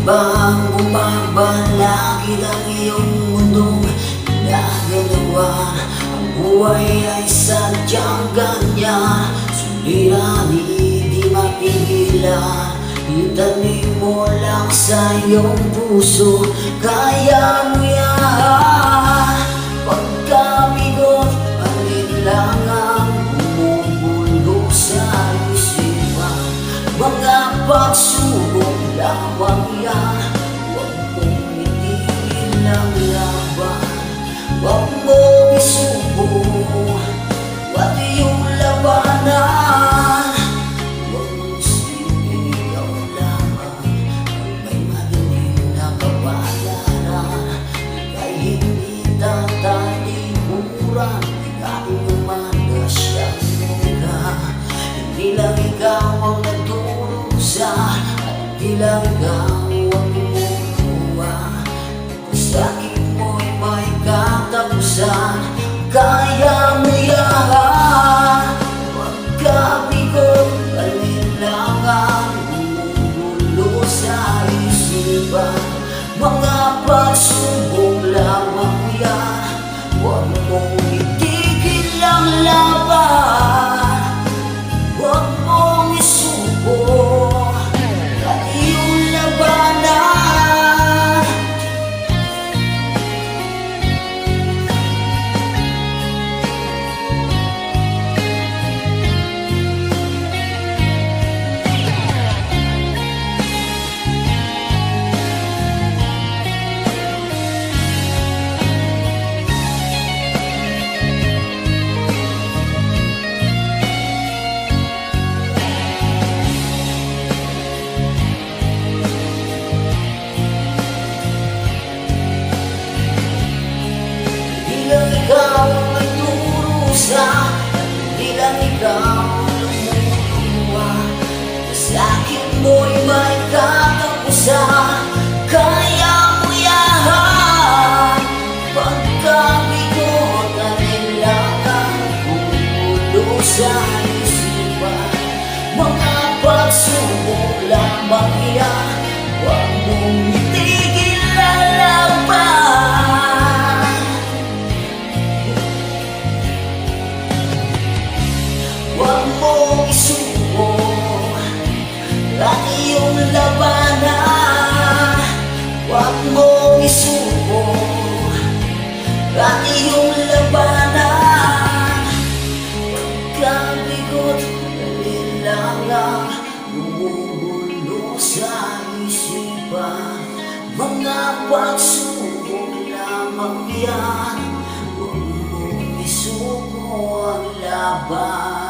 bang bumabalakid ang iyong mundong ginagalawan? Ang buhay ay sadyang ganyan, suliranin di mapigilan. Itanim mo lang sa iyong puso, kaya mo yan. Pagkabigot, alinlangang bumubulong sa isipan. Mga pagsubok lamang yan, huwag mong itigil ang laban. Huwag mong isubo at iyong labanan. Huwag mong silipin, ikaw lamang ang may madilim na kapalaran. Ika'y hindi tatalimuran, ikating umanda siyang muna. Hindi lang ikaw ang nagdurusa, at hindi lang ikaw ang tumutuwa. Sakit mo'y may katapusan, kaya mo yan. Pagkabigot, alinlangan bumubulo sa isipan. Mga pagsubok lamang yan, huwag mong itigil ang laban. Huwag mong isubo at iyong labanan. Di lang ikaw ang nagdurusa, di lang ikaw ang lumuluwa. Sakit mo'y may katapusan, kaya mo yan. Pagkabigot, alinlangan bumubulo sa isipan. Mga pagsubok lamang yan, huwag mong itigil ang laban. Huwag mong isubo at iyong labanan. Huwag mong isubo at iyong labanan. Pagkabigot, alinlangang bumubulo sa isipan. Mga pagsubok lamang yan, huwag mong isubo ang laban.